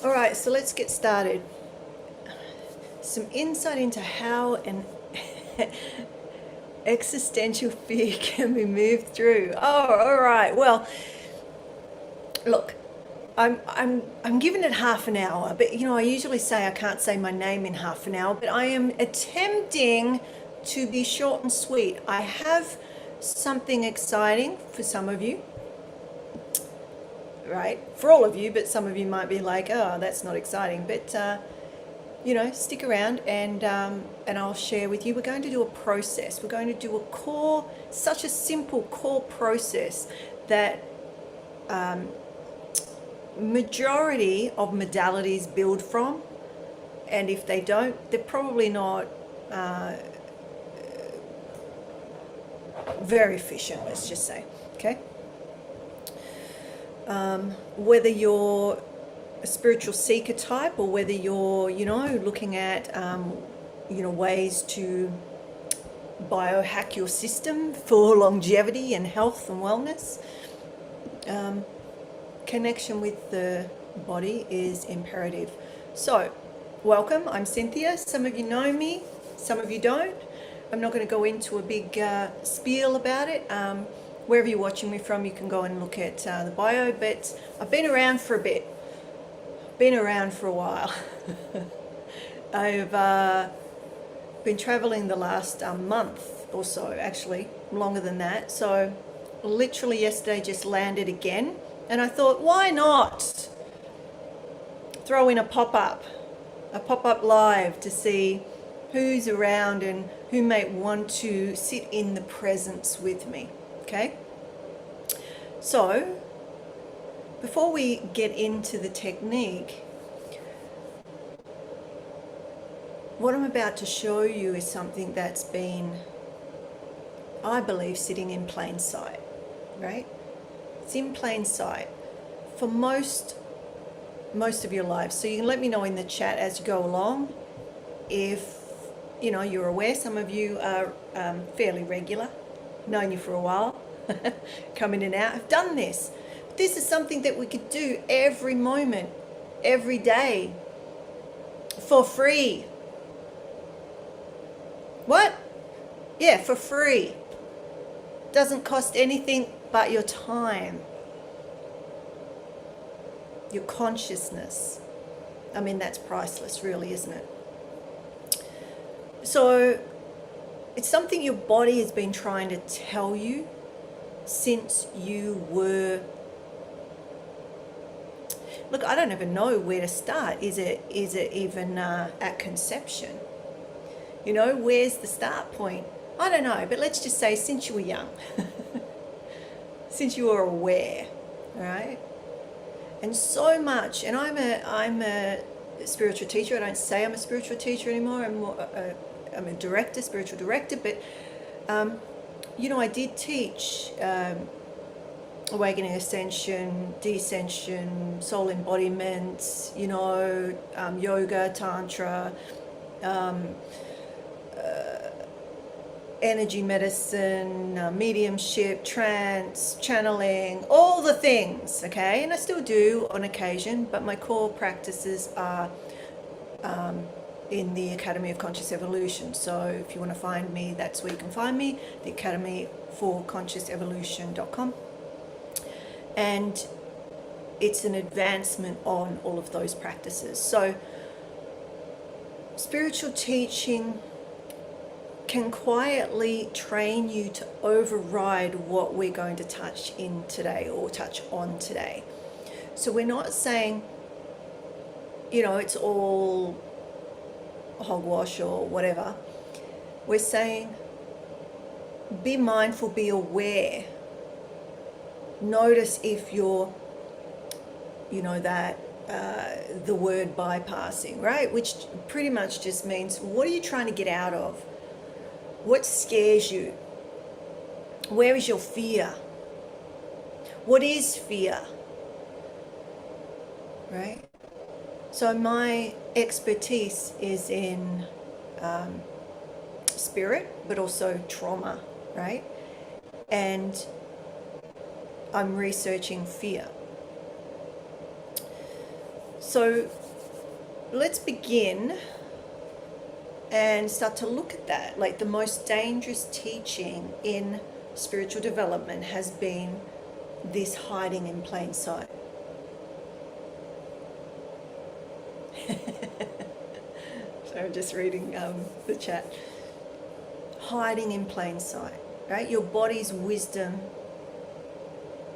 All right, so let's get started. Some insight into how an existential fear can be moved through. Oh, all right. Well, look, I'm giving it half an hour, but I usually say I can't say my name in half an hour, but I am attempting to be short and sweet. I have something exciting for some of you, right? For all of you, but some of you might be like, oh, that's not exciting. But stick around and I'll share with you. We're going to do a process. We're going to do a core, such a simple core process that majority of modalities build from. And if they don't, they're probably not very efficient, let's just say. Okay? Whether you're a spiritual seeker type or whether you're, looking at, ways to biohack your system for longevity and health and wellness, connection with the body is imperative. So, welcome. I'm Cynthia. Some of you know me, some of you don't. I'm not going to go into a big spiel about it. Wherever you're watching me from, you can go and look at the bio, but I've been around for a bit. Been around for a while. I've been traveling the last month or so, actually, longer than that. So literally yesterday just landed again. And I thought, why not throw in a pop-up live to see who's around and who may want to sit in the presence with me, okay? So, before we get into the technique, what I'm about to show you is something that's been, I believe, sitting in plain sight, right? It's in plain sight for most of your lives. So you can let me know in the chat as you go along if you're aware. Some of you are fairly regular, known you for a while, come in and out, have done this. This is something that we could do every moment, every day, for free. What? Yeah, for free. Doesn't cost anything but your time, your consciousness. I mean, that's priceless, really, isn't it? So it's something your body has been trying to tell you since you were, look, I don't even know where to start. Is it even at conception? Where's the start point? I don't know, but let's just say since you were young, since you were aware, right? And so much, and I'm a spiritual teacher. I don't say I'm a spiritual teacher anymore. I'm a director, spiritual director, but I did teach awakening, ascension, descension, soul embodiment, yoga, tantra, energy medicine, mediumship, trance, channeling, all the things, okay? And I still do on occasion, but my core practices are in the Academy of Conscious Evolution. So if you want to find me, that's where you can find me, the Academy for ConsciousEvolution.com. And it's an advancement on all of those practices. So spiritual teaching can quietly train you to override what we're going to touch in today or touch on today. So we're not saying, it's all hogwash or whatever. We're saying, be mindful, be aware. Notice if you're, the word bypassing, right? Which pretty much just means, what are you trying to get out of? What scares you? Where is your fear? What is fear? Right? So my expertise is in spirit, but also trauma, right? And I'm researching fear. So let's begin and start to look at that. Like, the most dangerous teaching in spiritual development has been this hiding in plain sight. So I'm just reading the chat. Hiding in plain sight, right? Your body's wisdom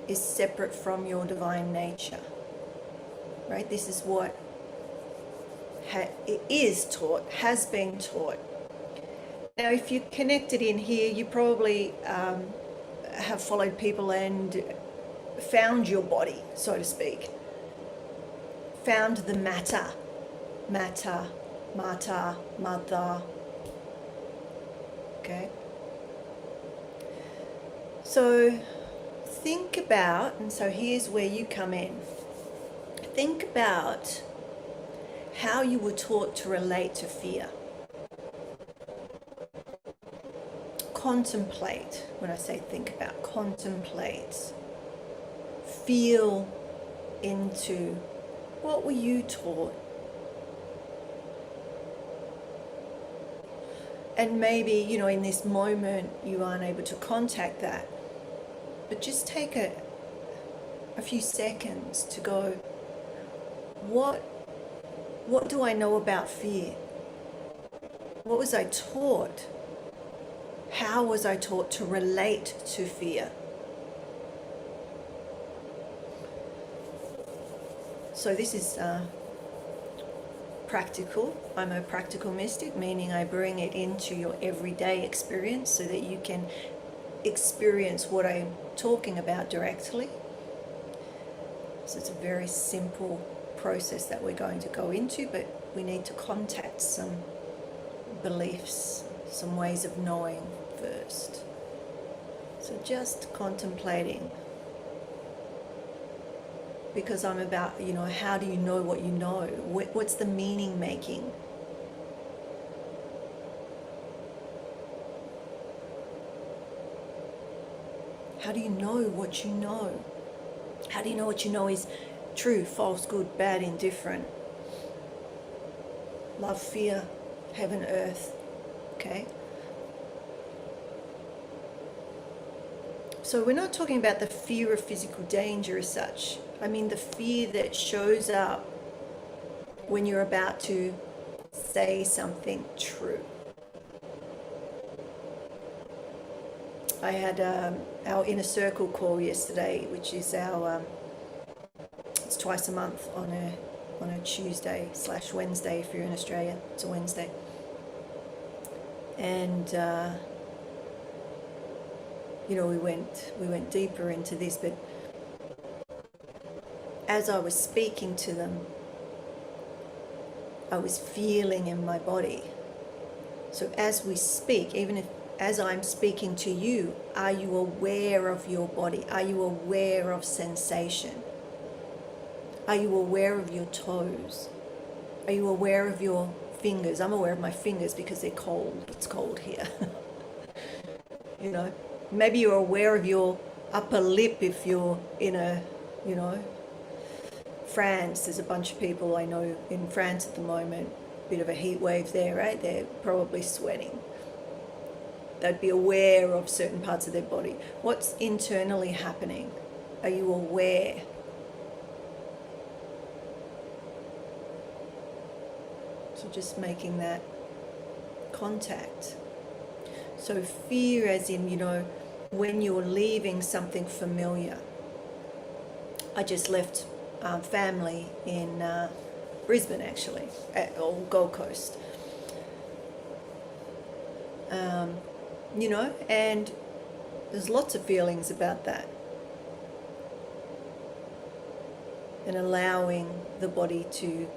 is separate from your divine nature, right? This is what it is taught, has been taught. Now, if you're connected in here, you probably have followed people and found your body, so to speak. Found the matter, mata, mother. Okay? So think about, and so here's where you come in. Think about how you were taught to relate to fear. Contemplate. When I say think about, contemplate. Feel into what were you taught. And maybe, in this moment you aren't able to contact that. But just take a few seconds to go, what do I know about fear? What was I taught? How was I taught to relate to fear? So this is practical. I'm a practical mystic, meaning I bring it into your everyday experience so that you can experience what I'm talking about directly. So it's a very simple process that we're going to go into, but we need to contact some beliefs, some ways of knowing first. So just contemplating, because I'm about, how do you know what you know? What's the meaning making? How do you know what you know? How do you know what you know is true, false, good, bad, indifferent? Love, fear, heaven, earth. Okay? So we're not talking about the fear of physical danger as such. I mean the fear that shows up when you're about to say something true. I had our inner circle call yesterday, which is our it's twice a month on a Tuesday/Wednesday if you're in Australia. It's a Wednesday, and we went deeper into this, but as I was speaking to them, I was feeling in my body. So as we speak, as I'm speaking to you, are you aware of your body? Are you aware of sensation? Are you aware of your toes? Are you aware of your fingers? I'm aware of my fingers because they're cold. It's cold here. Maybe you're aware of your upper lip if you're in France. There's a bunch of people I know in France at the moment. Bit of a heat wave there, right? They're probably sweating. They'd be aware of certain parts of their body. What's internally happening? Are you aware? So just making that contact. So fear as in, when you're leaving something familiar. I just left family in Brisbane, actually, or Gold Coast. And there's lots of feelings about that. And allowing the body to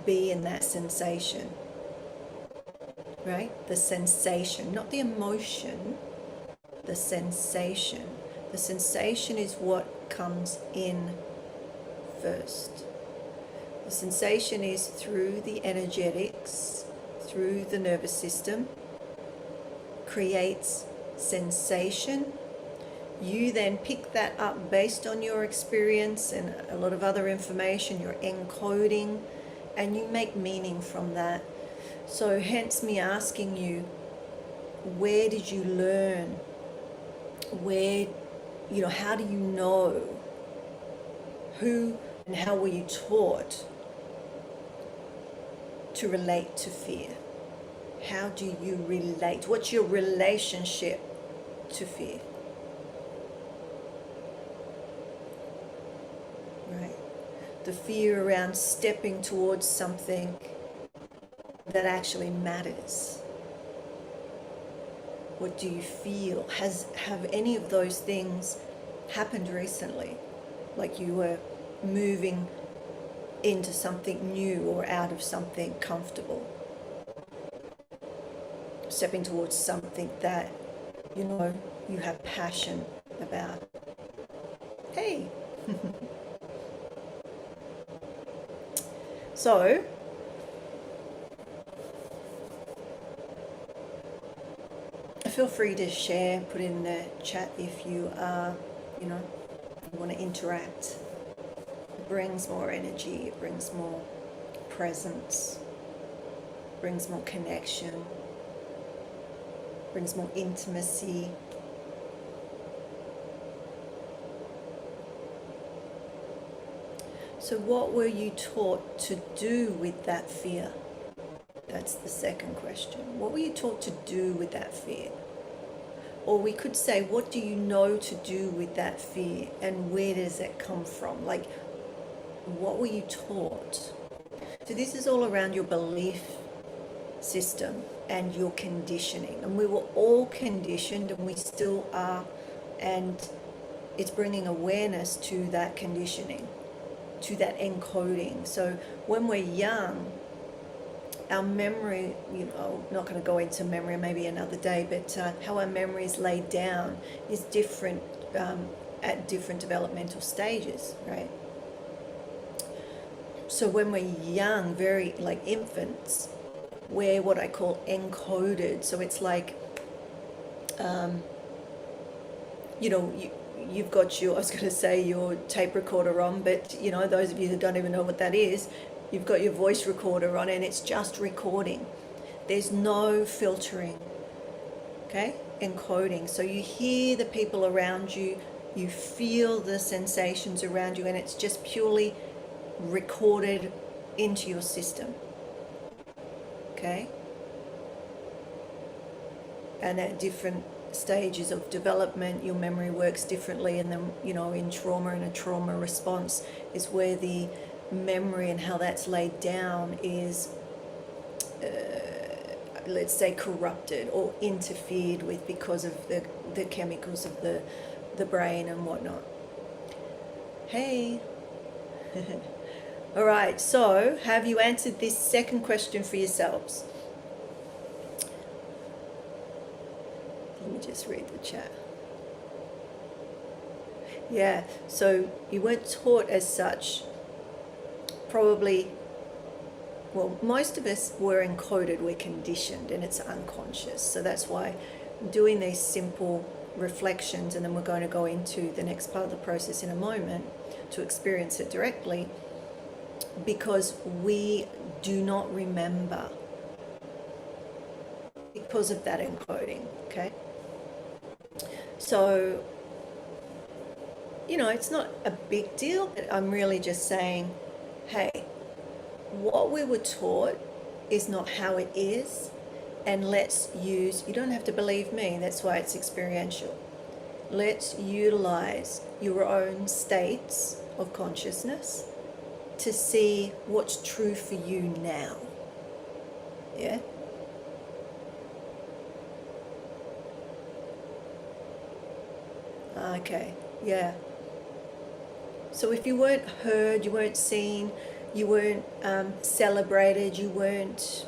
be in that sensation, right? The sensation, not the emotion, the sensation. The sensation is what comes in first. The sensation is through the energetics, through the nervous system, creates sensation. You then pick that up based on your experience and a lot of other information, you're encoding, and you make meaning from that. So hence me asking you, where did you learn? Where, how do you know? Who and how were you taught to relate to fear? How do you relate? What's your relationship to fear? Right. The fear around stepping towards something that actually matters. What do you feel? Have any of those things happened recently? Like you were moving into something new or out of something comfortable? Stepping towards something that, you have passion about. Hey! So, feel free to share, put in the chat if you are, want to interact. It brings more energy, it brings more presence, brings more connection, brings more intimacy. So what were you taught to do with that fear? That's the second question. What were you taught to do with that fear? Or we could say, what do you know to do with that fear, and where does it come from? Like, what were you taught? So this is all around your belief system and your conditioning. And we were all conditioned, and we still are. And it's bringing awareness to that conditioning, to that encoding. So when we're young, our memory, not going to go into memory maybe another day, but how our memory is laid down is different at different developmental stages, right? So when we're young, very like infants, we're what I call encoded. So it's like, you've got your, I was going to say your tape recorder on, but those of you who don't even know what that is, you've got your voice recorder on and it's just recording. There's no filtering, okay? Encoding. So you hear the people around you, you feel the sensations around you, and it's just purely recorded into your system, okay? And at different stages of development, your memory works differently, and then, in trauma and a trauma response is where the memory and how that's laid down is, let's say, corrupted or interfered with because of the chemicals of the brain and whatnot. Hey. All right, so have you answered this second question for yourselves? Let me just read the chat. Yeah, so you weren't taught as such. Probably, well, most of us were encoded, we're conditioned, and it's unconscious. So that's why doing these simple reflections, and then we're going to go into the next part of the process in a moment to experience it directly, because we do not remember because of that encoding, okay? So, it's not a big deal, but I'm really just saying, hey, what we were taught is not how it is, and let's use, you don't have to believe me, that's why it's experiential. Let's utilize your own states of consciousness to see what's true for you now. Yeah? Okay, yeah. So if you weren't heard, you weren't seen, you weren't celebrated, you weren't,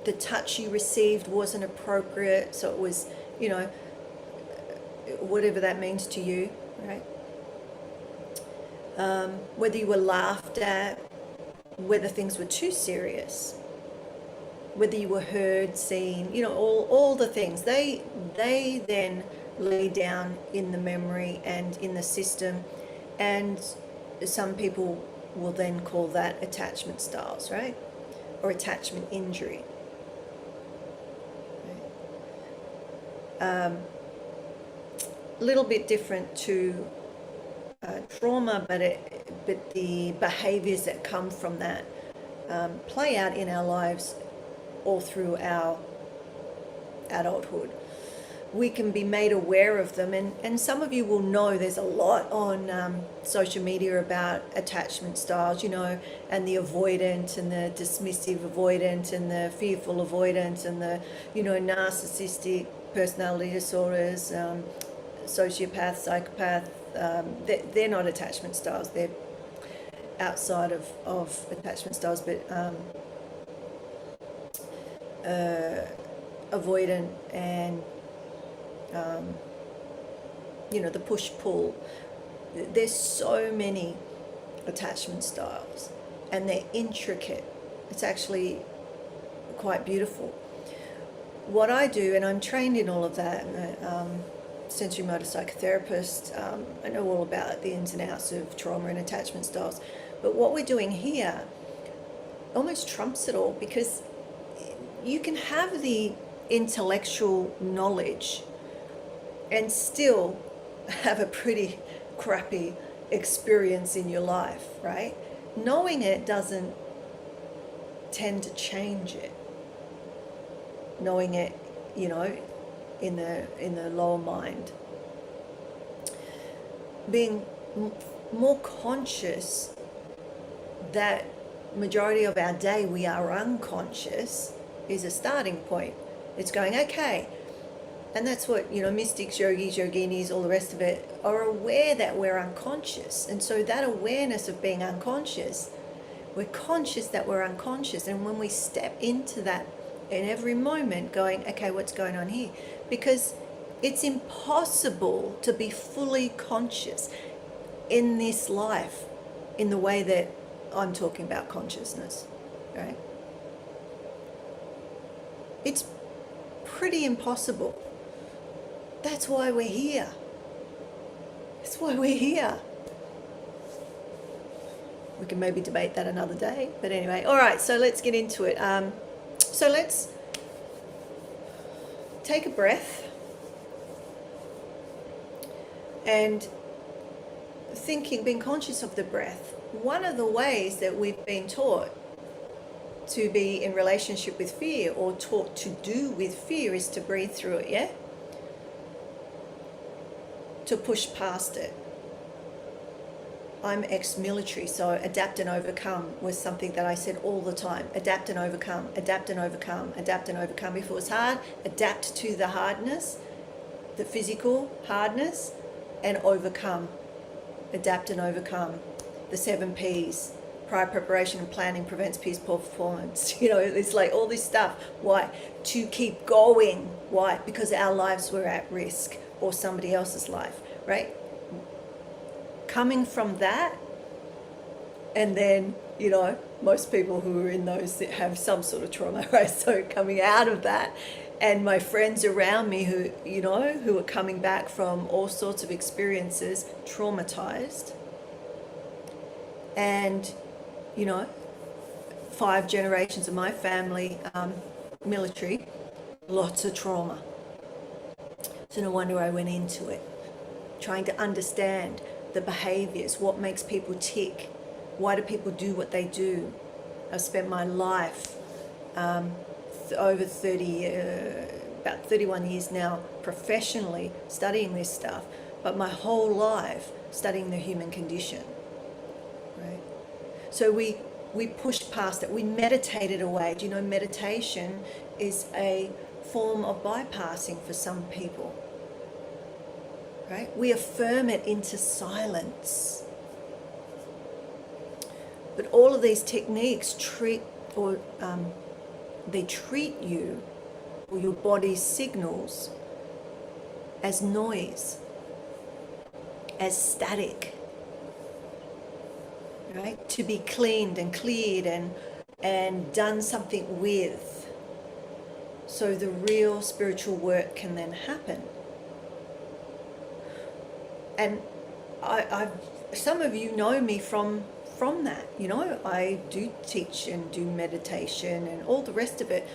the touch you received wasn't appropriate, so it was, whatever that means to you, right? Whether you were laughed at, whether things were too serious, whether you were heard, seen, all the things, they then lay down in the memory and in the system. And some people will then call that attachment styles, right? Or attachment injury. A little bit different to trauma, but the behaviors that come from that play out in our lives all through our adulthood. We can be made aware of them, and some of you will know there's a lot on social media about attachment styles, you know, and the avoidant and the dismissive avoidant and the fearful avoidant and the, you know, narcissistic personality disorders, sociopath, psychopath. They're not attachment styles, they're outside of attachment styles, but avoidant and you know, the push-pull. There's so many attachment styles and they're intricate. It's actually quite beautiful. What I do, and I'm trained in all of that, sensory motor psychotherapist, I know all about the ins and outs of trauma and attachment styles, but what we're doing here almost trumps it all, because you can have the intellectual knowledge and still have a pretty crappy experience in your life, right? Knowing it doesn't tend to change it. Knowing it, you know, in the lower mind. Being more conscious that majority of our day we are unconscious is a starting point. It's going, okay. And that's what, you know, mystics, yogis, yoginis, all the rest of it are aware that we're unconscious. And so that awareness of being unconscious, we're conscious that we're unconscious. And when we step into that in every moment going, okay, what's going on here? Because it's impossible to be fully conscious in this life in the way that I'm talking about consciousness, right? It's pretty impossible. That's why we're here. That's why we're here. We can maybe debate that another day. But anyway, all right, so let's get into it. So let's take a breath and being conscious of the breath. One of the ways that we've been taught to be in relationship with fear, or taught to do with fear, is to breathe through it, yeah? To push past it. I'm ex-military, so adapt and overcome was something that I said all the time. Adapt and overcome, adapt and overcome, adapt and overcome. If it was hard, adapt to the hardness, the physical hardness, and overcome. Adapt and overcome. The 7 Ps. Prior preparation and planning prevents poor performance. You know, it's like all this stuff. Why? To keep going. Why? Because our lives were at risk, or somebody else's life, right? Coming from that, and then, you know, most people who are in those that have some sort of trauma, right? So coming out of that, and my friends around me who, you know, who are coming back from all sorts of experiences, traumatized, and, you know, 5 generations of my family, military, lots of trauma. So no wonder I went into it, trying to understand the behaviors, what makes people tick, why do people do what they do. I've spent my life, over 30, about 31 years now, professionally studying this stuff, but my whole life studying the human condition, right? So we pushed past it, we meditated away. Do you know meditation is a form of bypassing for some people? Right? We affirm it into silence. But all of these techniques treat you, or your body's signals, as noise, as static, right? To be cleaned and cleared and done something with, so the real spiritual work can then happen. And I've some of you know me from that. You know, I do teach and do meditation and all the rest of it,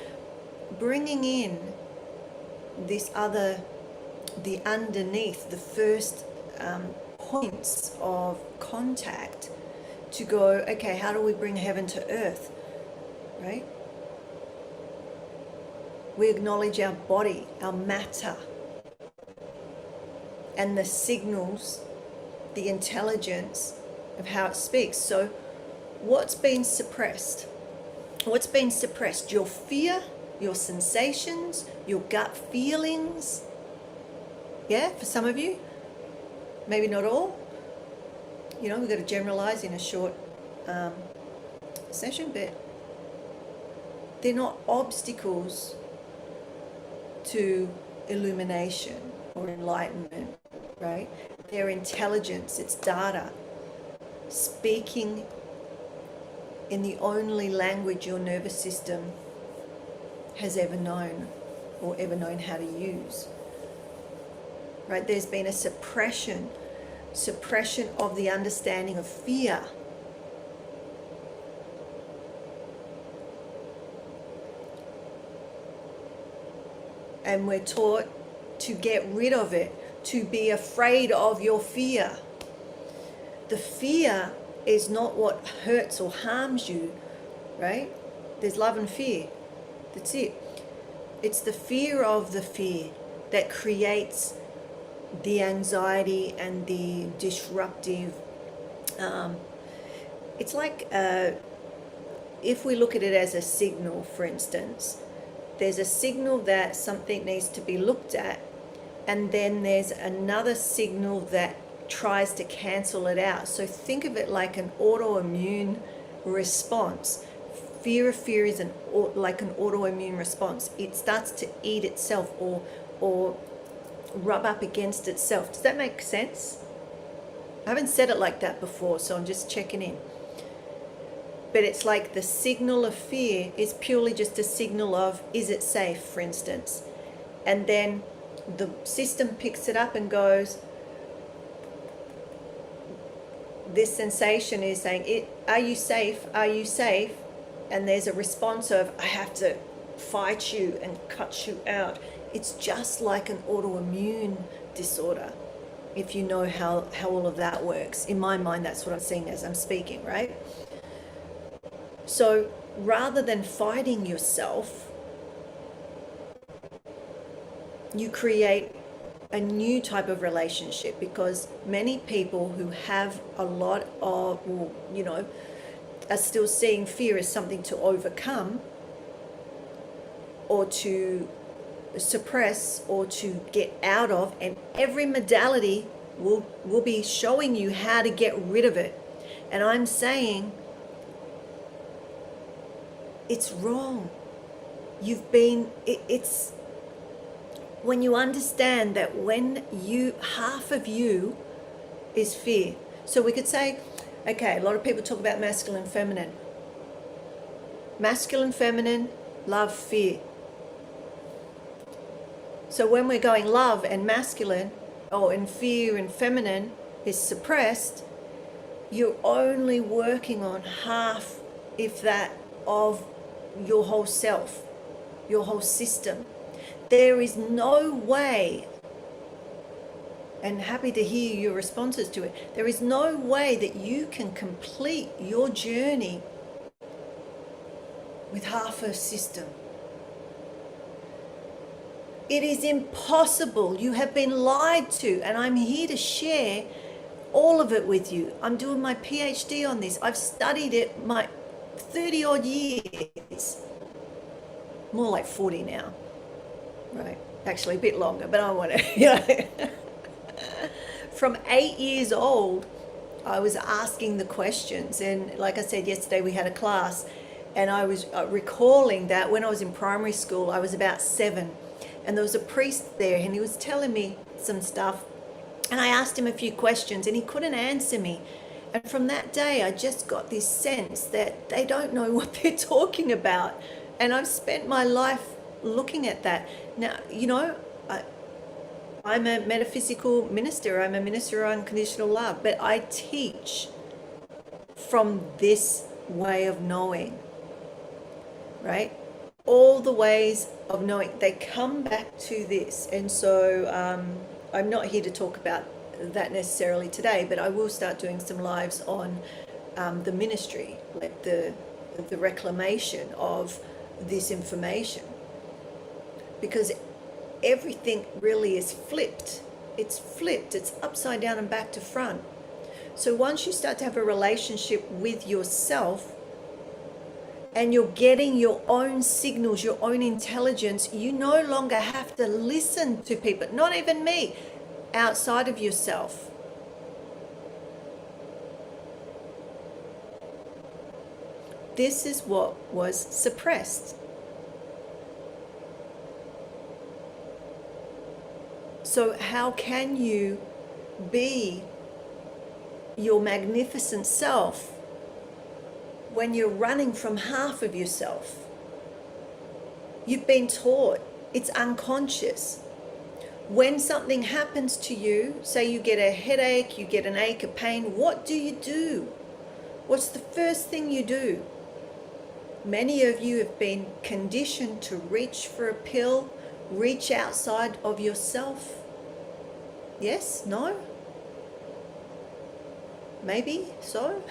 bringing in this other, the underneath, the first points of contact to go, okay, how do we bring heaven to earth, right? We acknowledge our body, our matter, and the signals, the intelligence of how it speaks. So what's been suppressed? What's been suppressed? Your fear, your sensations, your gut feelings. Yeah, for some of you, maybe not all. You know, we've got to generalize in a short session, but they're not obstacles to illumination or enlightenment, right? They're intelligence, it's data, speaking in the only language your nervous system has ever known or ever known how to use, right? There's been a suppression of the understanding of fear. And we're taught to get rid of it, to be afraid of your fear. The fear is not what hurts or harms you, right? There's love and fear. That's it. It's the fear of the fear that creates the anxiety and the disruptive. It's like if we look at it as a signal, for instance, there's a signal that something needs to be looked at, and then there's another signal that tries to cancel it out. So think of it like an autoimmune response. Fear of fear is like an autoimmune response. It starts to eat itself or rub up against itself. Does that make sense? I haven't said it like that before, so I'm just checking in. But it's like the signal of fear is purely just a signal of, is it safe, for instance? And then the system picks it up and goes, this sensation is saying, are you safe? Are you safe? And there's a response of, I have to fight you and cut you out. It's just like an autoimmune disorder, if you know how all of that works. In my mind, that's what I'm seeing as I'm speaking, right? So rather than fighting yourself, you create a new type of relationship, because many people who have a lot of, well, you know, are still seeing fear as something to overcome or to suppress or to get out of, and every modality will be showing you how to get rid of it. And I'm saying it's wrong. It's when you understand that when half of you is fear. So we could say, okay, a lot of people talk about masculine, feminine. Masculine, feminine, love, fear. So when we're going love and masculine, or in fear and feminine is suppressed, you're only working on half, if that, of your whole self, your whole system. There is no way, and happy to hear your responses to it, there is no way that you can complete your journey with half a system. It is impossible. You have been lied to, and I'm here to share all of it with you. I'm doing my PhD on this. I've studied it my 30 odd years, more like 40 now, right? Actually a bit longer, but I want to, you know. From 8 years old, I was asking the questions, and like I said yesterday, we had a class, and I was recalling that when I was in primary school, I was about 7, and there was a priest there, and he was telling me some stuff, and I asked him a few questions, and he couldn't answer me. And from that day, I just got this sense that they don't know what they're talking about. And I've spent my life looking at that. Now, you know, I'm a metaphysical minister. I'm a minister of unconditional love, but I teach from this way of knowing, right? All the ways of knowing, they come back to this. And so I'm not here to talk about that necessarily today, but I will start doing some lives on the ministry, like the reclamation of this information, because everything really is flipped. It's flipped. It's upside down and back to front. So once you start to have a relationship with yourself and you're getting your own signals, your own intelligence, you no longer have to listen to people, not even me, outside of yourself. This is what was suppressed. So how can you be your magnificent self when you're running from half of yourself? You've been taught, it's unconscious. When something happens to you, say you get a headache, you get an ache, a pain, what do? What's the first thing you do? Many of you have been conditioned to reach for a pill, reach outside of yourself. Yes? No? Maybe so?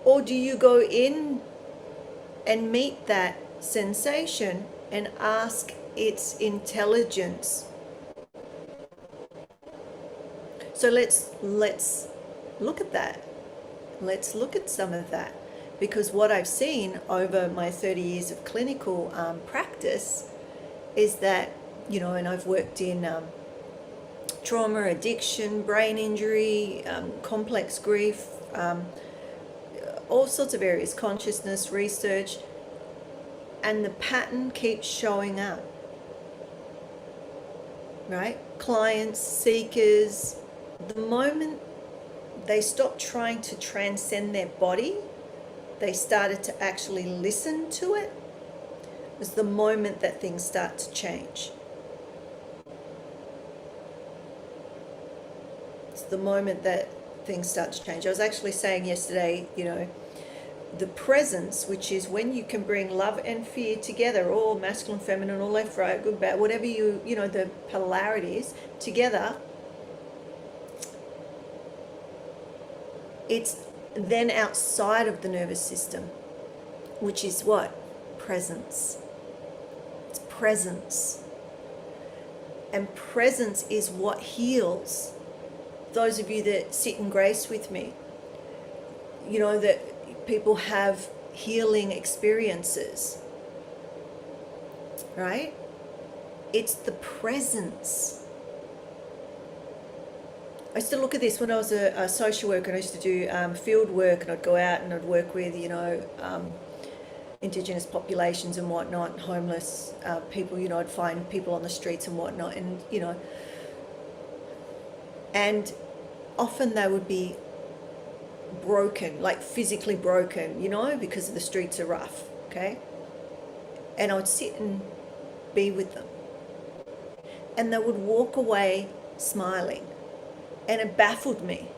Or do you go in and meet that sensation and ask its intelligence? So let's look at that. Let's look at some of that. Because what I've seen over my 30 years of clinical practice is that, and I've worked in trauma, addiction, brain injury, complex grief, all sorts of areas, consciousness, research, and the pattern keeps showing up, right? Clients, seekers, the moment they stopped trying to transcend their body, they started to actually listen to it, was the moment that things start to change. It's the moment that things start to change. I was actually saying yesterday, the presence, which is when you can bring love and fear together, or masculine, feminine, or left, right, good, bad, whatever the polarities together, it's then outside of the nervous system, which is what? Presence. It's presence. And presence is what heals. Those of you that sit in grace with me, that people have healing experiences, right? It's the presence. I used to look at this when I was a social worker, and I used to do field work, and I'd go out and I'd work with, Indigenous populations and whatnot, homeless people, I'd find people on the streets and whatnot, and often they would be broken, like physically broken, because the streets are rough, okay? And I would sit and be with them, and they would walk away smiling. And it baffled me.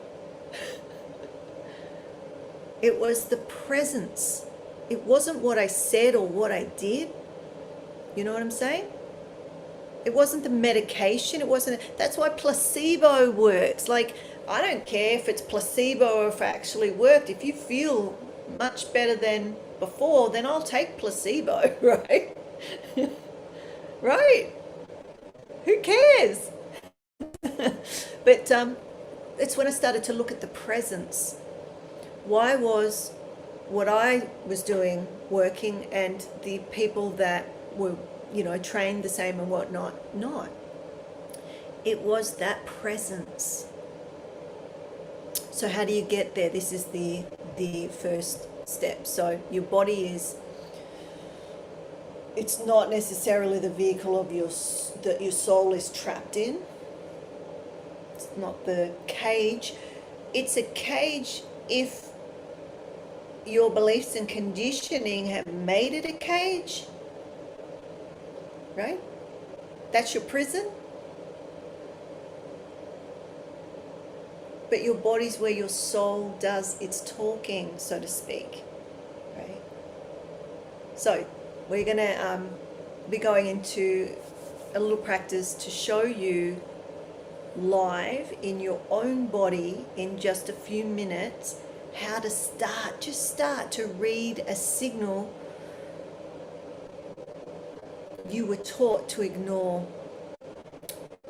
It was the presence. It wasn't what I said or what I did. You know what I'm saying? It wasn't the medication. It wasn't. That's why placebo works. Like, I don't care if it's placebo or if it actually worked. If you feel much better than before, then I'll take placebo, right? Right? Who cares? But it's when I started to look at the presence. Why was what I was doing working, and the people that were, trained the same and whatnot, not? It was that presence. So how do you get there? This is the first step. So your body it's not necessarily the vehicle of that your soul is trapped in. It's not the cage. It's a cage if your beliefs and conditioning have made it a cage, right? That's your prison. But your body's where your soul does its talking, so to speak. Right? So we're going to be going into a little practice to show you live in your own body in just a few minutes how to start to read a signal you were taught to ignore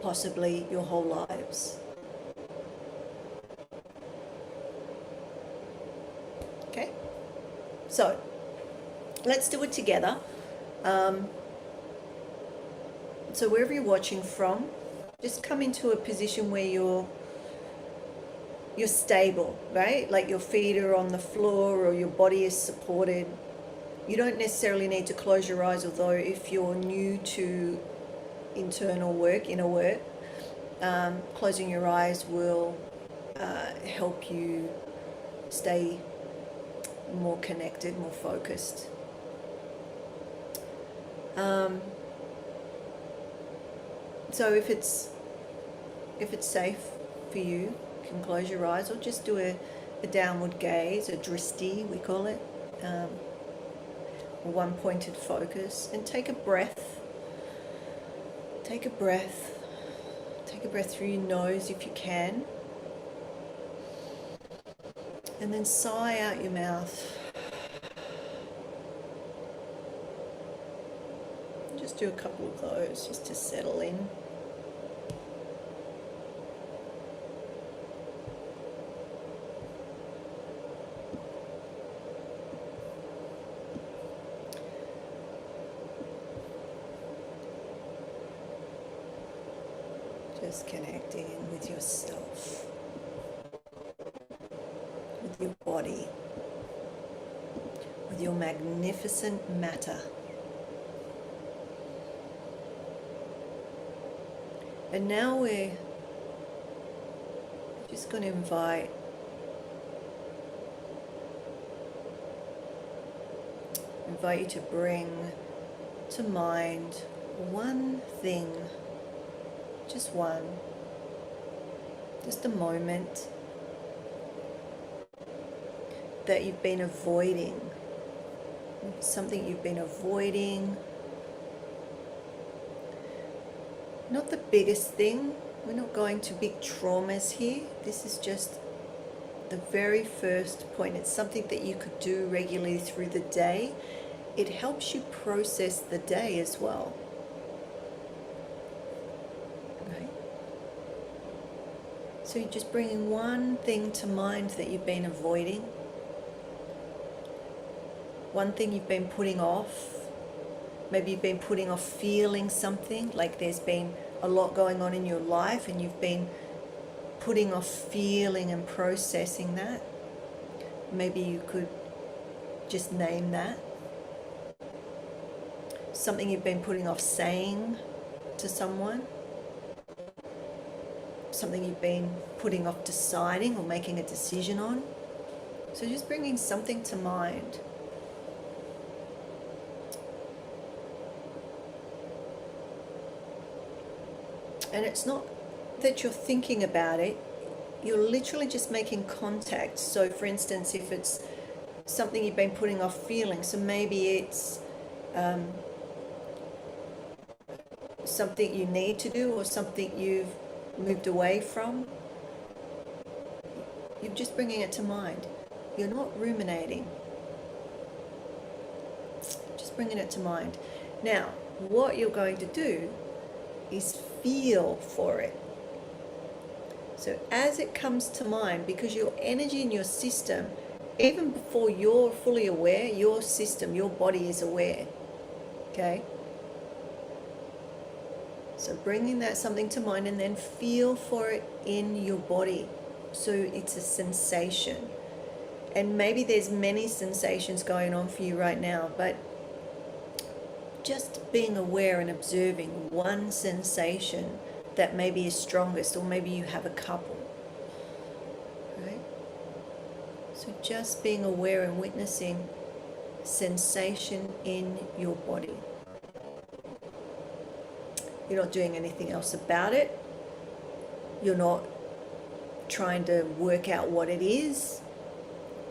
possibly your whole lives. Okay, so let's do it together. So wherever you're watching from, just come into a position where you're stable, right? Like your feet are on the floor or your body is supported. You don't necessarily need to close your eyes, although if you're new to internal work, inner work, closing your eyes will help you stay more connected, more focused. So if it's safe for you, you can close your eyes or just do a downward gaze, a drishti we call it, one pointed focus, and take a breath. Take a breath through your nose if you can, and then sigh out your mouth. Just do a couple of those just to settle in. Just connecting in with yourself, with your body, with your magnificent matter. And now we're just going to invite you to bring to mind one thing, just one, just a moment that you've been avoiding, something you've been avoiding. Not the biggest thing. We're not going to big traumas here. This is just the very first point. It's something that you could do regularly through the day. It helps you process the day as well. Right? So you're just bringing one thing to mind that you've been avoiding. One thing you've been putting off. Maybe you've been putting off feeling something, like there's been a lot going on in your life and you've been putting off feeling and processing that. Maybe you could just name that. Something you've been putting off saying to someone. Something you've been putting off deciding or making a decision on. So just bringing something to mind. And it's not that you're thinking about it, you're literally just making contact. So for instance, if it's something you've been putting off feeling, so maybe it's something you need to do or something you've moved away from, you're just bringing it to mind. You're not ruminating, just bringing it to mind. Now, what you're going to do is feel for it. So as it comes to mind, because your energy in your system, even before you're fully aware, your system, your body is aware. Okay? So bringing that something to mind and then feel for it in your body. So it's a sensation. And maybe there's many sensations going on for you right now, but just being aware and observing one sensation that maybe is strongest, or maybe you have a couple, right? So just being aware and witnessing sensation in your body. You're not doing anything else about it. You're not trying to work out what it is.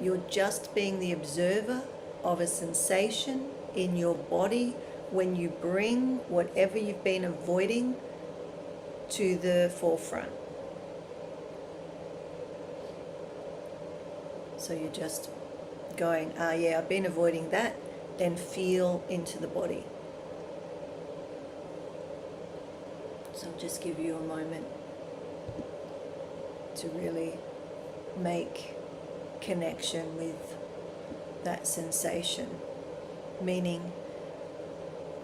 You're just being the observer of a sensation in your body when you bring whatever you've been avoiding to the forefront. So you're just going, yeah, I've been avoiding that, then feel into the body. So I'll just give you a moment to really make connection with that sensation, meaning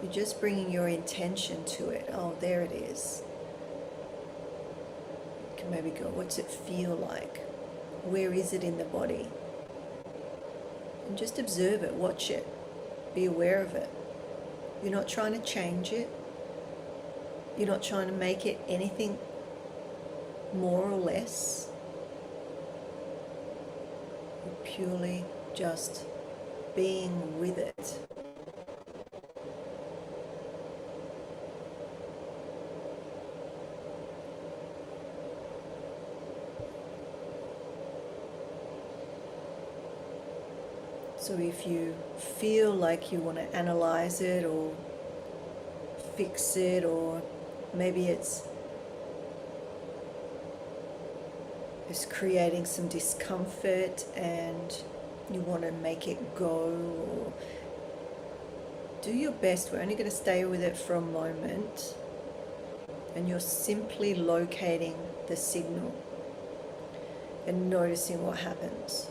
you're just bringing your intention to it. Oh, there it is. You can maybe go, what's it feel like? Where is it in the body? And just observe it, watch it, be aware of it. You're not trying to change it. You're not trying to make it anything more or less. You're purely just being with it. So if you feel like you want to analyze it or fix it, or maybe it's creating some discomfort and you want to make it go, or do your best. We're only going to stay with it for a moment, and you're simply locating the signal and noticing what happens.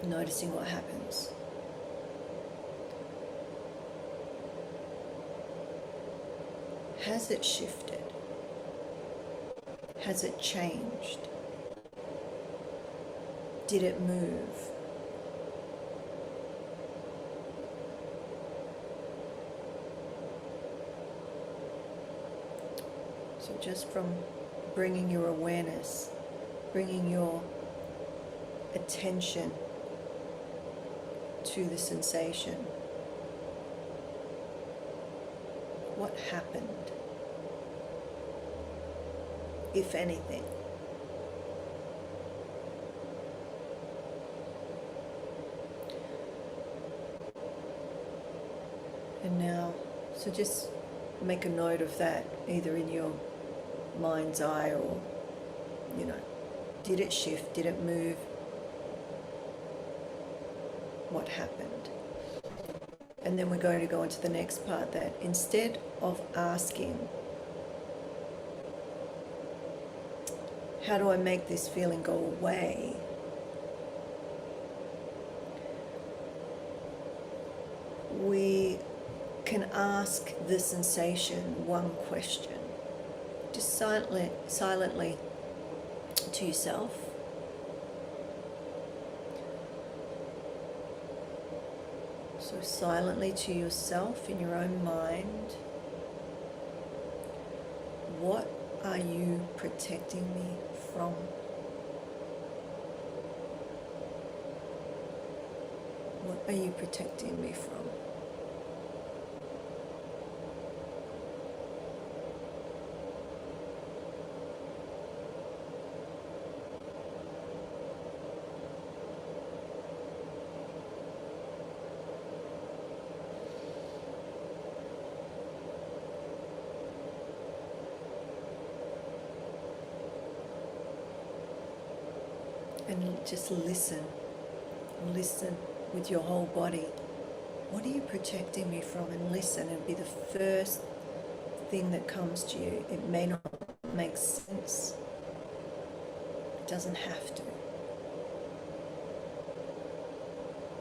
Noticing what happens. Has it shifted? Has it changed? Did it move? So just from bringing your awareness, bringing your attention to the sensation. What happened, if anything? And now, so just make a note of that, either in your mind's eye or, did it shift? Did it move? What happened? And then we're going to go into the next part, that instead of asking, how do I make this feeling go away? We can ask the sensation one question, just silently to yourself. So silently to yourself in your own mind, what are you protecting me from? What are you protecting me from? And just listen with your whole body. What are you protecting me from? And listen, and be the first thing that comes to you. It may not make sense. It doesn't have to.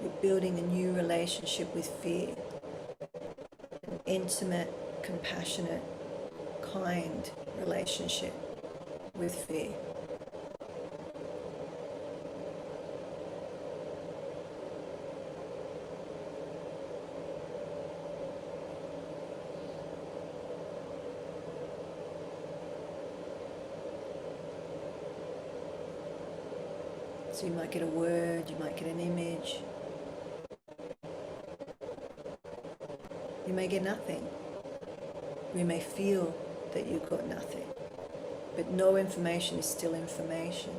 You're building a new relationship with fear. An intimate, compassionate, kind relationship with fear. So you might get a word, you might get an image. You may get nothing. You may feel that you've got nothing. But no information is still information.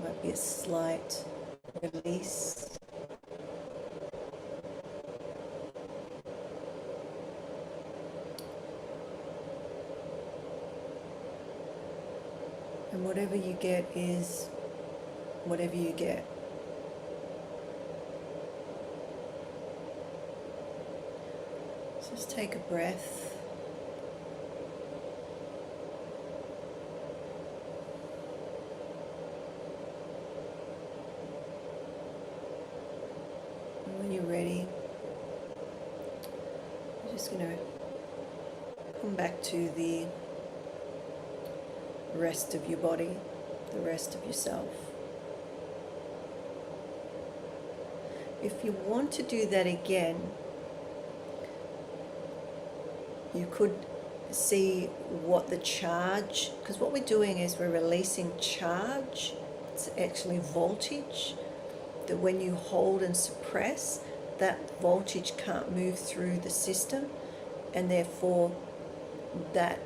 Might be a slight release. And whatever you get is whatever you get. Just take a breath. And when you're ready, I'm just going to come back to the rest of your body, the rest of yourself. If you want to do that again, you could see what the charge, because what we're doing is we're releasing charge. It's actually voltage, that when you hold and suppress, that voltage can't move through the system, and therefore that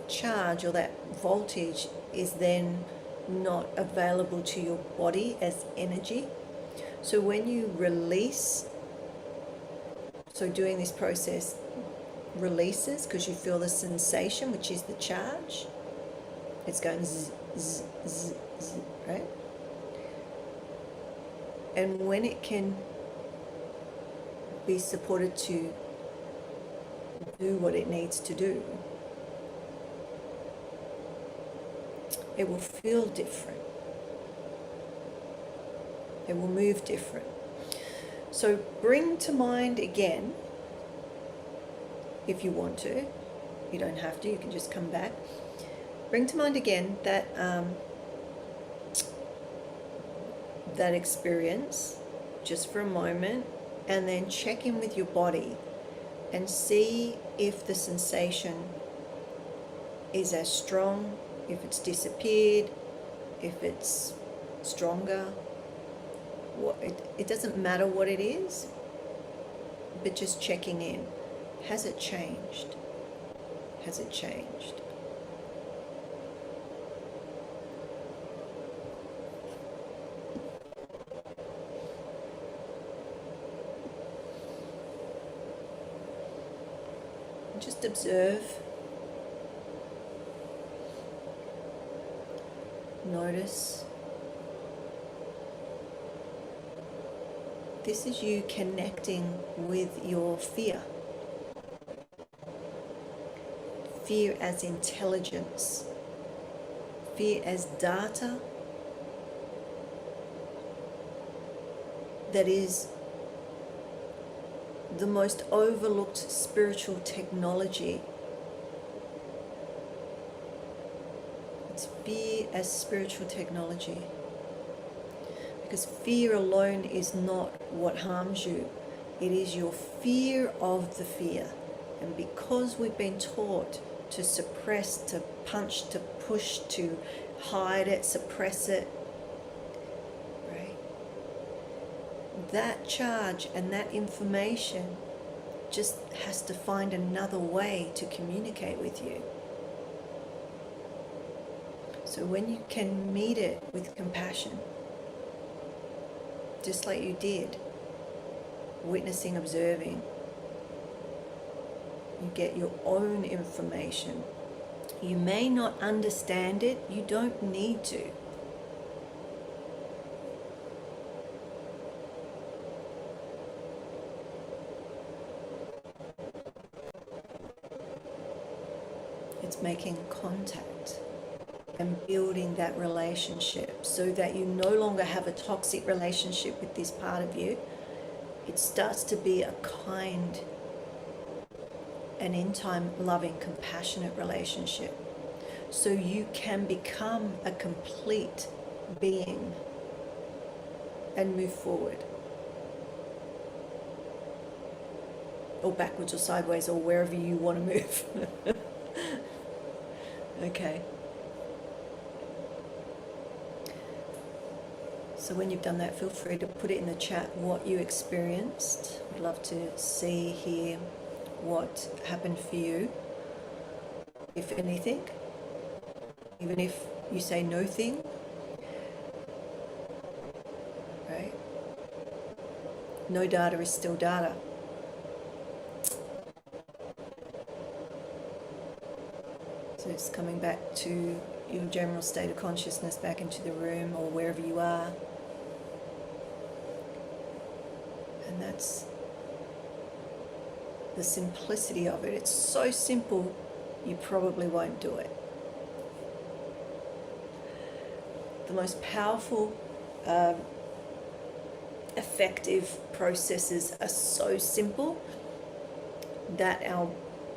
charge or that voltage is then not available to your body as energy. So when you release, so doing this process releases, because you feel the sensation, which is the charge. It's going zzz, zzz, zzz, zzz, right? And when it can be supported to do what it needs to do, it will feel different. It will move different. So bring to mind again, if you want to. You don't have to, you can just come back. Bring to mind again that that experience just for a moment, and then check in with your body and see if the sensation is as strong, if it's disappeared, if it's stronger. It doesn't matter what it is, but just checking in. Has it changed? Has it changed? Just observe. Notice. This is you connecting with your fear. Fear as intelligence. Fear as data that is the most overlooked spiritual technology. It's fear as spiritual technology. Because fear alone is not what harms you. It is your fear of the fear. And because we've been taught to suppress, to punch, to push, to hide it, suppress it, right? That charge and that information just has to find another way to communicate with you. So when you can meet it with compassion, just like you did, witnessing, observing, you get your own information. You may not understand it, you don't need to. It's making contact and building that relationship so that you no longer have a toxic relationship with this part of you. It starts to be a kind and in time loving, compassionate relationship. So you can become a complete being and move forward. Or backwards or sideways or wherever you want to move. Okay. So when you've done that, feel free to put it in the chat what you experienced. I'd love to see, hear what happened for you, if anything. Even if you say no thing, right? No data is still data. So it's coming back to your general state of consciousness, back into the room or wherever you are. And that's the simplicity of it. It's so simple, you probably won't do it. The most powerful, effective processes are so simple that our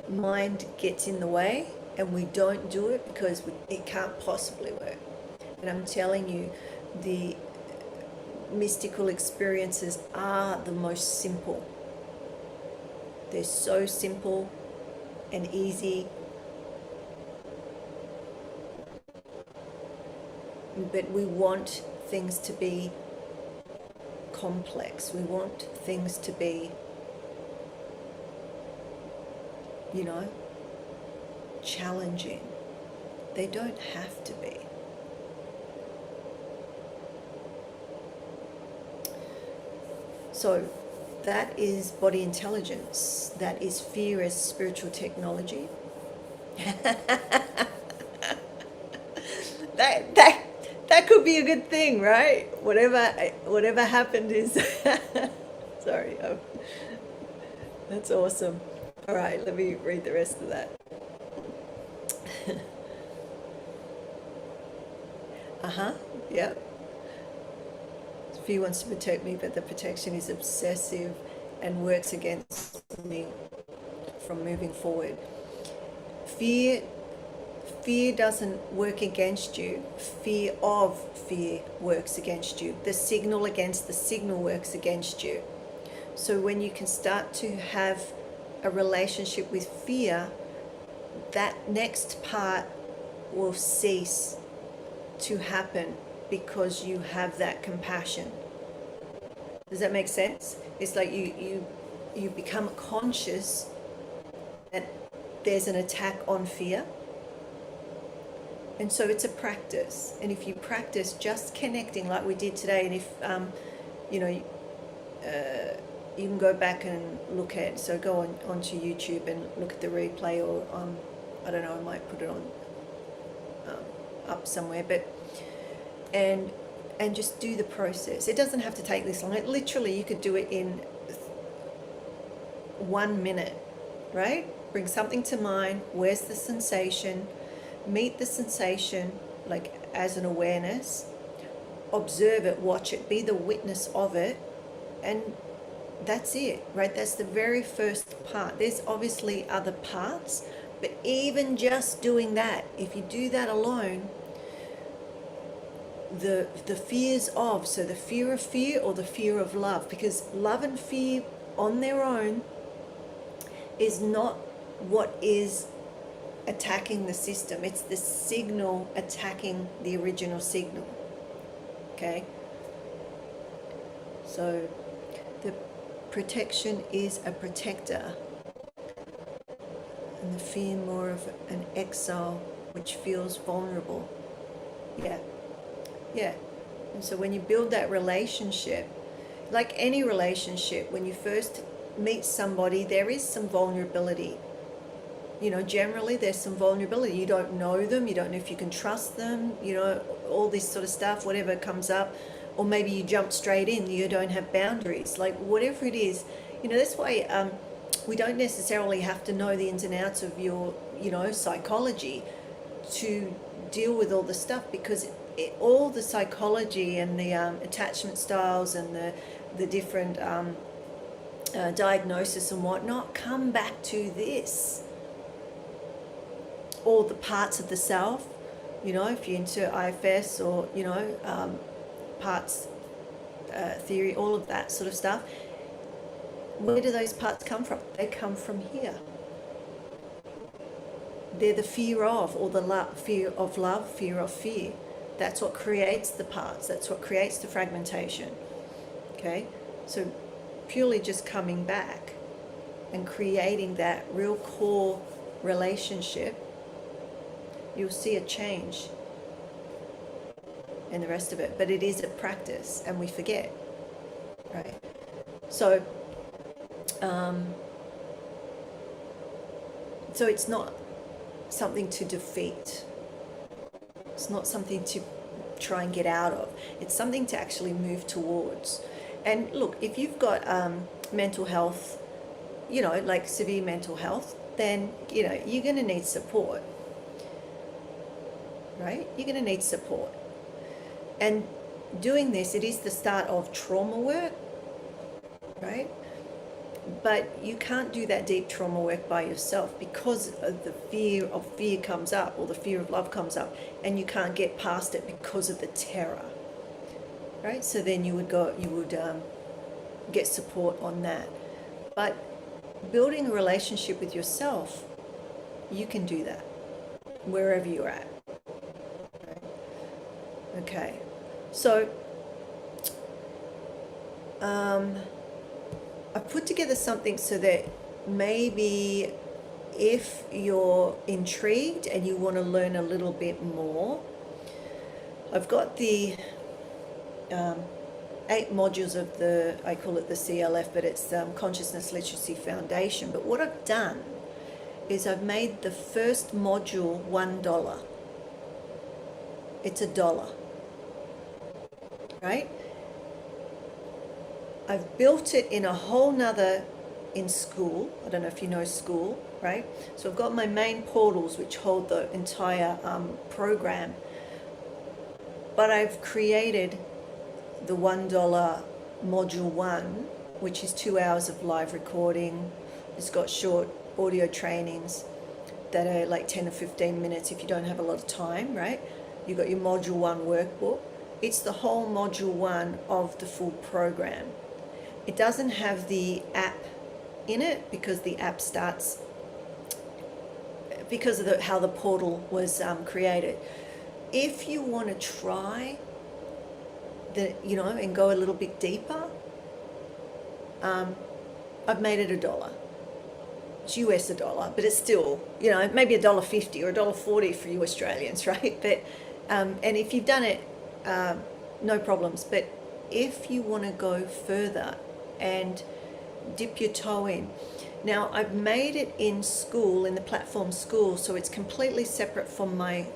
mind gets in the way and we don't do it because it can't possibly work. And I'm telling you, the mystical experiences are the most simple. They're so simple and easy. But we want things to be complex. We want things to be, challenging. They don't have to be. So that is body intelligence. That is fear as spiritual technology. That could be a good thing, right? Whatever happened is sorry. That's awesome. All right, let me read the rest of that. Yeah. Fear wants to protect me, but the protection is obsessive and works against me from moving forward. Fear doesn't work against you. Fear of fear works against you. The signal against the signal works against you. So when you can start to have a relationship with fear, that next part will cease to happen because you have that compassion. Does that make sense? It's like you become conscious that there's an attack on fear. And so it's a practice. And if you practice just connecting like we did today, and if, you can go back and look at, so go onto YouTube and look at the replay, or I don't know, I might put it on up somewhere, but and just do the process. It doesn't have to take this long. Literally, you could do it in 1 minute, right? Bring something to mind. Where's the sensation? Meet the sensation, like as an awareness. Observe it, watch it, be the witness of it, and that's it, right? That's the very first part. There's obviously other parts, but even just doing that, if you do that alone, the fears of, so the fear of fear or the fear of love, because love and fear on their own is not what is attacking the system. It's the signal attacking the original signal. Okay? So the protection is a protector, and the fear more of an exile which feels vulnerable. Yeah. And so when you build that relationship, like any relationship, when you first meet somebody, there is some vulnerability. Generally there's some vulnerability. You don't know them, you don't know if you can trust them, all this sort of stuff, whatever comes up. Or maybe you jump straight in, you don't have boundaries, like whatever it is. That's why we don't necessarily have to know the ins and outs of your, psychology to deal with all the stuff, because all the psychology and the attachment styles and the different diagnosis and whatnot come back to this. All the parts of the self, if you're into IFS or, parts theory, all of that sort of stuff. Where do those parts come from? They come from here. They're the fear of, or the fear of love, fear of fear. That's what creates the parts. That's what creates the fragmentation. Okay? So purely just coming back and creating that real core relationship, you'll see a change in the rest of it. But it is a practice, and we forget, right? So, so it's not something to defeat. It's not something to try and get out of. It's something to actually move towards. And look, if you've got mental health, you know, like severe mental health, then, you know, you're going to need support, right? You're going to need support. And doing this, it is the start of trauma work, right? But you can't do that deep trauma work by yourself, because of the fear comes up, or the fear of love comes up, and you can't get past it because of the terror, right? So then you would get support on that. But building a relationship with yourself, you can do that wherever you're at. Right? Okay, so I've put together something so that maybe if you're intrigued and you want to learn a little bit more, I've got the 8 modules of I call it the CLF, but it's Consciousness Literacy Foundation. But what I've done is I've made the first module $1. It's $1, right? I've built it in a whole nother, in School. I don't know if you know School, right? So I've got my main portals, which hold the entire program. But I've created the $1 module 1, which is 2 hours of live recording. It's got short audio trainings that are like 10 or 15 minutes if you don't have a lot of time, right? You've got your module 1 workbook. It's the whole module 1 of the full program. It doesn't have the app in it because the app starts because of how the portal was created. If you want to try and go a little bit deeper, I've made it $1. It's US $1, but it's still, maybe $1.50 or $1.40 for you Australians, right? But and if you've done it, no problems. But if you want to go further and dip your toe in, now I've made it in School, in the platform School, so it's completely separate from my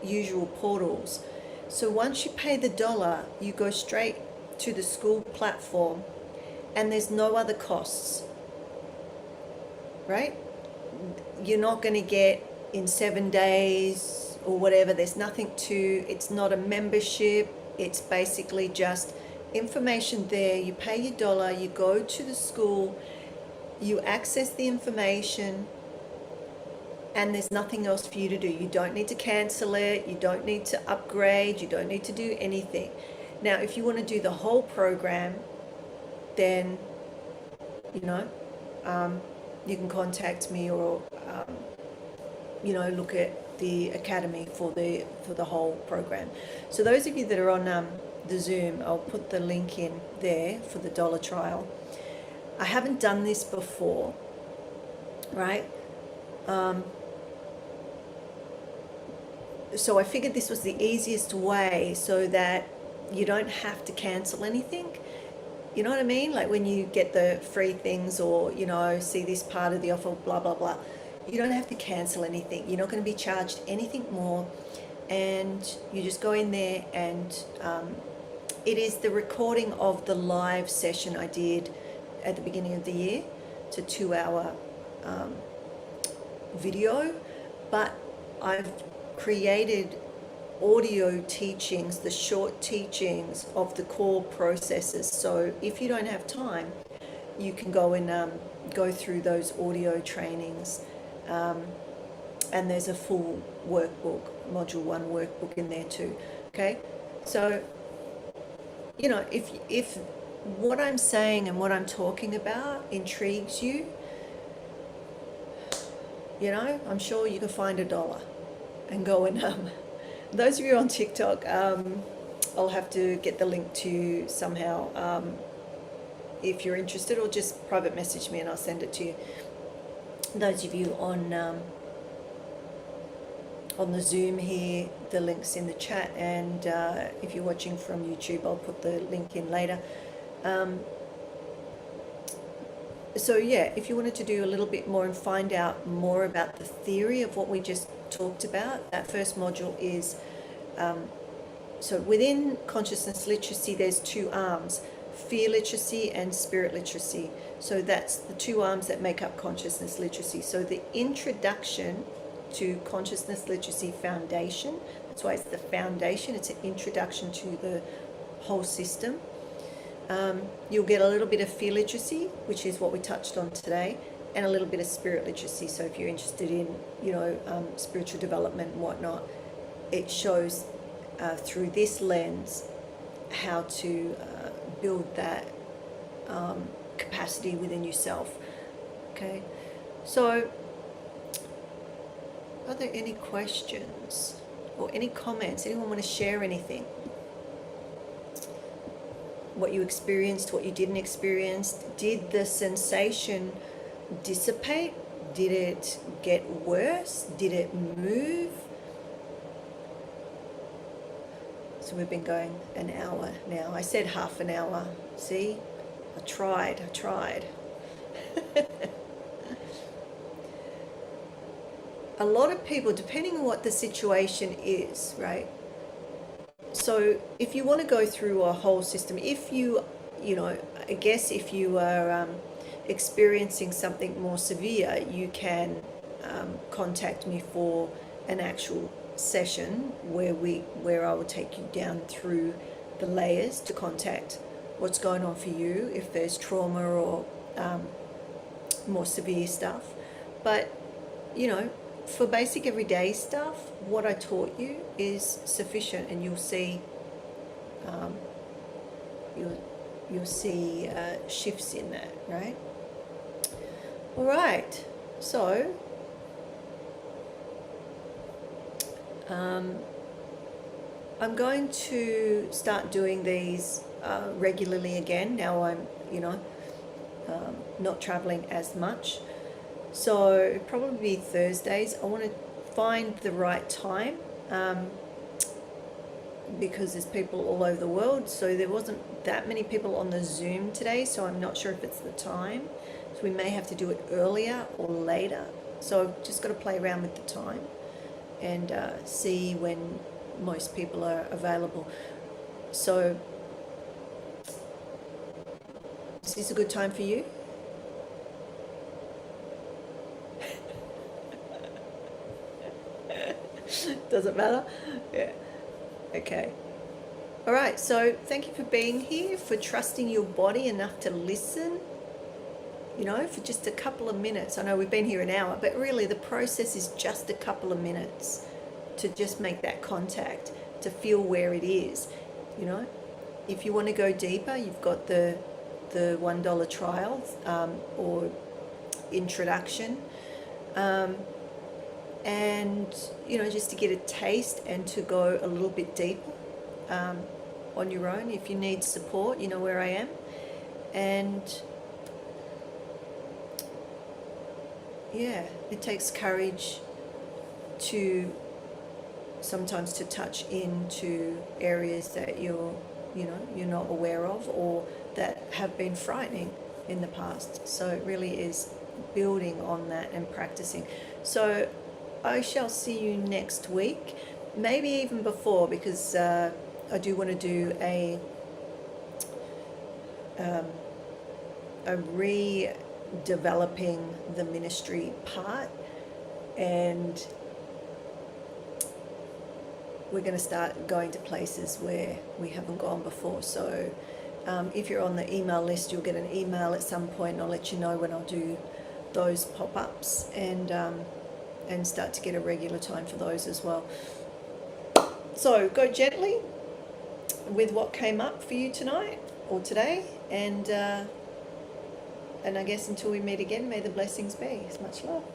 usual portals. So once you pay the $1, you go straight to the School platform, and there's no other costs, right? You're not going to get in 7 days or whatever. There's nothing it's not a membership. It's basically just information there. You pay your $1, you go to the School, you access the information, and there's nothing else for you to do. You don't need to cancel it. You don't need to upgrade. You don't need to do anything. Now, if you want to do the whole program, then, you can contact me, or, look at the Academy for the whole program. So those of you that are on the Zoom, I'll put the link in there for the $1 trial. I haven't done this before, right? So I figured this was the easiest way so that you don't have to cancel anything. You know what I mean? Like when you get the free things, or, see this part of the offer, blah, blah, blah. You don't have to cancel anything. You're not going to be charged anything more. And you just go in there, and it is the recording of the live session I did at the beginning of the year. It's a 2-hour video, but I've created audio teachings, the short teachings of the core processes. So if you don't have time, you can go and go through those audio trainings. And there's a full workbook, module 1 workbook in there too. Okay, so if what I'm saying and what I'm talking about intrigues you, I'm sure you can find $1 and go and Those of you on TikTok, I'll have to get the link to you somehow, if you're interested, or just private message me and I'll send it to you. Those of you on the Zoom here, the link's in the chat, and if you're watching from YouTube, I'll put the link in later. So yeah, if you wanted to do a little bit more and find out more about the theory of what we just talked about, that first module is, so within consciousness literacy, there's two arms: fear literacy and spirit literacy. So that's the two arms that make up consciousness literacy. So the introduction to consciousness literacy foundation, that's why it's the foundation, it's an introduction to the whole system. You'll get a little bit of fear literacy, which is what we touched on today, and a little bit of spirit literacy. So if you're interested in, spiritual development and whatnot, it shows through this lens how to build that capacity within yourself. Okay, so are there any questions or any comments? Anyone want to share anything? What you experienced, what you didn't experience? Did the sensation dissipate? Did it get worse? Did it move? So we've been going an hour now. I said half an hour. See, I tried. A lot of people, depending on what the situation is, right? So if you want to go through a whole system, if you I guess if you are experiencing something more severe, you can contact me for an actual session where I will take you down through the layers to contact what's going on for you, if there's trauma or more severe stuff. But for basic everyday stuff, what I taught you is sufficient, and you'll see you'll see shifts in that, right? All right, so I'm going to start doing these regularly again. Now I'm not traveling as much. So it'd probably be Thursdays. I want to find the right time because there's people all over the world. So there wasn't that many people on the Zoom today, so I'm not sure if it's the time. So we may have to do it earlier or later. So I've just got to play around with the time and see when most people are available. So is this a good time for you? Doesn't matter? Yeah. Okay. All right. So thank you for being here, for trusting your body enough to listen, for just a couple of minutes. I know we've been here an hour, but really the process is just a couple of minutes to just make that contact, to feel where it is. If you want to go deeper, you've got the $1 trial or introduction. And just to get a taste and to go a little bit deeper on your own. If you need support, you know where I am. And yeah, it takes courage to sometimes to touch into areas that you're not aware of, or that have been frightening in the past. So it really is building on that and practicing. So I shall see you next week, maybe even before, because I do want to do a redeveloping the ministry part, and we're going to start going to places where we haven't gone before. So if you're on the email list, you'll get an email at some point, and I'll let you know when I'll do those pop-ups, and start to get a regular time for those as well. So go gently with what came up for you tonight or today, and I guess until we meet again, may the blessings be. Much love.